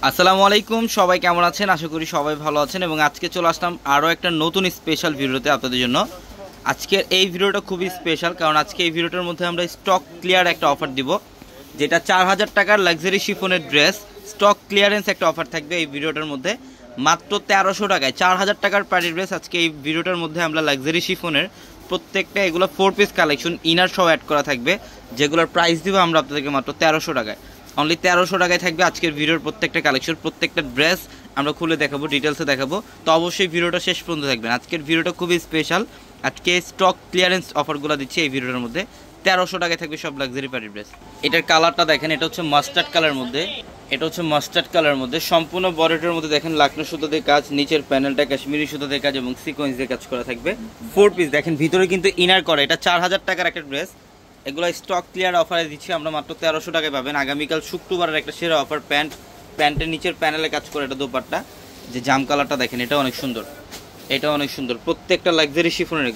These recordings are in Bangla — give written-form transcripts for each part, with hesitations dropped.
আসসালামু আলাইকুম, সবাই কেমন আছেন? আশা করি সবাই ভালো আছেন এবং আজকে চলে আসলাম আরও একটা নতুন স্পেশাল ভিডিওতে আপনাদের জন্য। আজকের এই ভিডিওটা খুবই স্পেশাল, কারণ আজকে এই ভিডিওটার মধ্যে আমরা স্টক ক্লিয়ার একটা অফার দিব, যেটা 4000 টাকার লাক্সারি শিফনের ড্রেস স্টক ক্লিয়ারেন্স একটা অফার থাকবে এই ভিডিওটার মধ্যে। মাত্র 1300 টাকায় 4000 টাকার পার্টি ড্রেস আজকে এই ভিডিওটার মধ্যে আমরা লাক্সারি শিফনের প্রত্যেকটা এগুলো 4 পিস কালেকশন ইনার সহ অ্যাড করা থাকবে, যেগুলোর প্রাইস দিব আমরা আপনাদেরকে মাত্র 1300 টাকায়। অনলি 1300 টাকায় থাকবে আজকের ভিডিওর প্রত্যেকটা কালেকশন, প্রত্যেকটা ড্রেস আমরা খুলে দেখাবো, ডিটেলসে দেখাবো। তো অবশ্যই ভিডিওটা শেষ পর্যন্ত থাকবেন। আজকের ভিডিওটা খুবই স্পেশাল, আজকে স্টক ক্লিয়ারেন্স অফারগুলো দিচ্ছি এই ভিডিওর মধ্যে। 1300 টাকায় থাকবে সব লাক্সারি পার্টি ড্রেস। এটার কালারটা দেখেন, এটা হচ্ছে মাস্টার্ড কালার মধ্যে, এটা হচ্ছে মাস্টার্ড কালার মধ্যে সম্পূর্ণ বডিটার মধ্যে দেখেন লাকনো সুতো দিয়ে কাজ, নিচের প্যানেলটা কাশ্মীরি সুতো দিয়ে কাজ এবং সিকোয়েন্স দিয়ে কাজ করা থাকবে। 4 পিস দেখেন, ভিতরে কিন্তু ইনার করা। এটা 4000 টাকার একটা ড্রেস, এগুলো স্টক ক্লিয়ার অফারে দিচ্ছি আমরা মাত্র 1300 টাকায় পাবেন। আগামীকাল শুক্রবারের একটা সেরা অফার। প্যান্টের নিচের প্যানেলে কাজ করে, এটা দোপাট্টা যে জাম কালারটা দেখেন, এটা অনেক সুন্দর, এটা অনেক সুন্দর। প্রত্যেকটা লাক্সারি শিফনের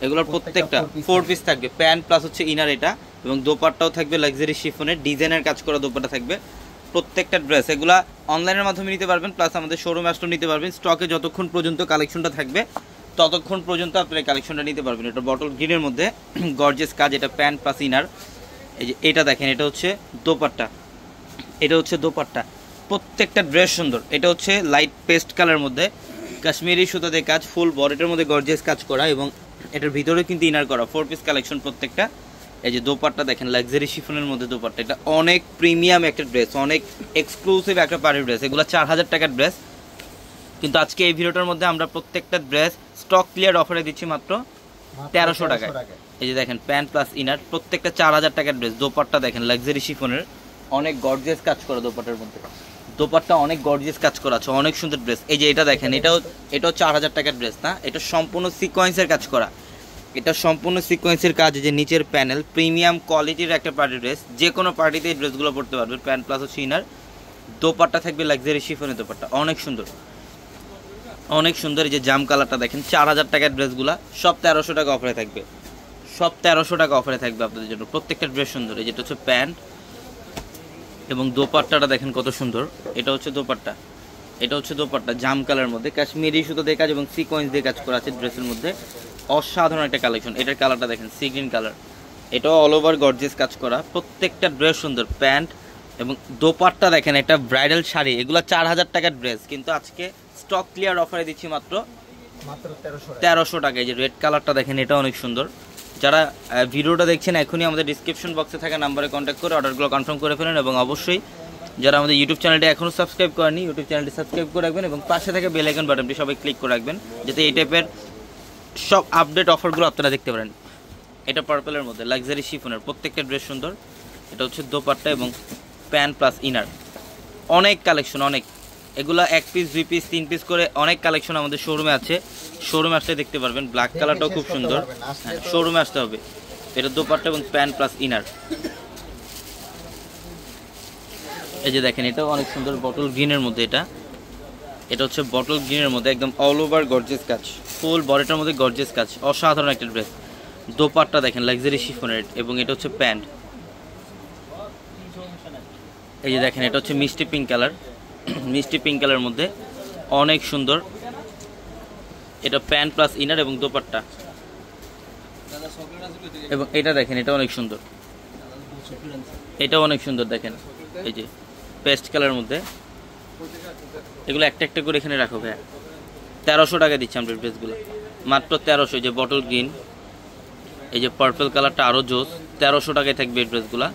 এগুলোর প্রত্যেকটা 4 পিস থাকবে, প্যান্ট প্লাস হচ্ছে ইনার এটা, এবং দোপাট্টাও থাকবে লাক্সারি শিফনের ডিজাইনের কাজ করা দোপাট্টা থাকবে। প্রত্যেকটা ড্রেস এগুলা অনলাইনের মাধ্যমে নিতে পারবেন, প্লাস আমাদের শোরুমে আসলেও নিতে পারবেন। স্টকে যতক্ষণ পর্যন্ত কালেকশনটা থাকবে ততক্ষণ পর্যন্ত আপনারা এই কালেকশনটা নিতে পারবেন। এটা বটল গ্রিনের মধ্যে গর্জিয়াস কাজ, এটা প্যান্ট প্লাস ইনার। এই যে এটা দেখেন, এটা হচ্ছে দোপাট্টা, এটা হচ্ছে দোপাট্টা। প্রত্যেকটা ড্রেস সুন্দর। এটা হচ্ছে লাইট পেস্ট কালার মধ্যে কাশ্মীরি সুতো দিয়ে কাজ, ফুল বডিটার মধ্যে গর্জিয়াস কাজ করা এবং এটার ভিতরে কিন্তু ইনার করা। 4 পিস কালেকশন প্রত্যেকটা। এই যে দোপাট্টা দেখেন, লাক্সারি শিফনের মধ্যে দোপাট্টা। এটা অনেক প্রিমিয়াম একটা ড্রেস, অনেক এক্সক্লুসিভ একটা পার্টি ড্রেস। এগুলো 4000 টাকার ড্রেস, কিন্তু আজকে এই ভিডিওটার মধ্যে আমরা প্রত্যেকটা ড্রেস স্টক ক্লিয়ার অফারে দিচ্ছি মাত্র 1300 টাকায়। এই যে দেখেন প্যান্ট প্লাস ইনার, প্রত্যেকটা 4000 টাকার ড্রেস। দোপাট্টা দেখেন লাক্সারি শিফনের, অনেক গর্জিয়াস কাজ করা দোপাট্টার মধ্যে, দোপাট্টা অনেক গর্জিয়াস কাজ করা আছে, অনেক সুন্দর ড্রেস। এই যে এটা দেখেন, এটাও 4000 টাকার ড্রেস না, এটা সম্পূর্ণ সিকোয়েন্সের কাজ করা, এটা সম্পূর্ণ সিকোয়েন্সের কাজ। যে নিচের প্যানেল প্রিমিয়াম কোয়ালিটির একটা পার্টি ড্রেস, যে কোনো পার্টিতে এই ড্রেসগুলো পড়তে পারবে। প্যান্ট প্লাস হচ্ছে ইনার, দোপাট্টা থাকবে লাক্সারি শিফনের দোপাট্টা, অনেক সুন্দর, অনেক সুন্দর। এই যে জাম কালারটা দেখেন, 4000 টাকার ড্রেসগুলা সব 1300 টাকা অফারে থাকবে, সব 1300 টাকা অফারে থাকবে আপনাদের জন্য। প্রত্যেকটা ড্রেস সুন্দর। এই যেটা হচ্ছে প্যান্ট এবং দোপাট্টাটা দেখেন কত সুন্দর। এটা হচ্ছে দোপাট্টা, এটা হচ্ছে দোপাট্টা জাম কালার মধ্যে কাশ্মীরি সুতো দিয়ে কাজ এবং সিকোয়েন্স দিয়ে কাজ করা আছে ড্রেসের মধ্যে। অসাধারণ একটা কালেকশন। এটার কালারটা দেখেন, সি গ্রিন কালার, এটাও অল ওভার গর্জিয়াস কাজ করা। প্রত্যেকটা ড্রেস সুন্দর। প্যান্ট এবং দোপাট্টা দেখেন, এটা ব্রাইডাল শাড়ি। এগুলো 4000 টাকার ড্রেস, কিন্তু আজকে স্টক ক্লিয়ার অফারে দিচ্ছি মাত্র 1300 টাকা। এই যে রেড কালারটা দেখেন, এটা অনেক সুন্দর। যারা ভিডিওটা দেখছেন এখনই আমাদের ডিসক্রিপশন বক্সে থাকা নাম্বারে কন্ট্যাক্ট করে অর্ডারগুলো কনফার্ম করে ফেলেন, এবং অবশ্যই যারা আমাদের ইউটিউব চ্যানেলটি এখনও সাবস্ক্রাইব করেনি, ইউটিউব চ্যানেলটি সাবস্ক্রাইব করে রাখবেন এবং পাশে থাকা বেল আইকন বাটনটি সবাই ক্লিক করে রাখবেন, যাতে এই টাইপের সব আপডেট অফারগুলো আপনারা দেখতে পারেন। এটা পার্পলের মধ্যে লাক্সারি শিফনের, প্রত্যেকটা ড্রেস সুন্দর। এটা হচ্ছে দোপাট্টা এবং প্যান্ট প্লাস ইনার, অনেক কালেকশন, অনেক। এগুলা 1 পিস 2 পিস 3 পিস করে অনেক কালেকশন আমাদের শোরুমে আছে, শোরুমে আসলে দেখতে পারবেন। ব্ল্যাক কালারটাও খুব সুন্দর, হ্যাঁ শোরুমে আসতে হবে। এটা দোপাট্টা এবং প্যান্ট প্লাস ইনার। এই যে দেখেন, এটাও অনেক সুন্দর বটল গ্রিনের মধ্যে। এটা হচ্ছে বটল গ্রিনের মধ্যে একদম অল ওভার গর্জিয়াস কাজ, ফুল বডিটার মধ্যে গর্জিয়াস কাজ, অসাধারণ একটা ড্রেস। দোপাট্টা দেখেন লাক্সারি শিফনের এবং এটা হচ্ছে প্যান্ট। এই যে দেখেন, এটা হচ্ছে মিষ্টি পিঙ্ক কালার, মিষ্টি পিঙ্ক কালারের মধ্যে অনেক সুন্দর। এটা প্যান্ট প্লাস ইনার এবং দোপাট্টা, এবং এটা দেখেন, এটা অনেক সুন্দর, এটাও অনেক সুন্দর দেখেন। এই যে পেস্ট কালারের মধ্যে, এগুলো একটা একটা করে এখানে রাখো ভাইয়া। 1300 টাকা দিচ্ছি আমরা ড্রেসগুলো মাত্র 1300। যে বটল গ্রিন, এই যে পার্পল কালারটা আরও জোস, 1300 টাকায় থাকবে এই ড্রেসগুলা।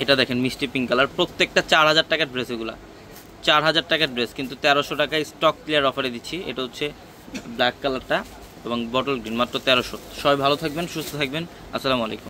এটা দেখেন মিষ্টি পিঙ্ক কালার, প্রত্যেকটা 4000 টাকার ড্রেস। এগুলা 4000 টাকার ড্রেস, কিন্তু 1300 টাকায় স্টক ক্লিয়ার অফারে দিচ্ছি। এটা হচ্ছে ব্ল্যাক কালারটা এবং বটল গ্রিন, মাত্র 1300। সবাই ভালো থাকবেন, সুস্থ থাকবেন। আসসালামু আলাইকুম।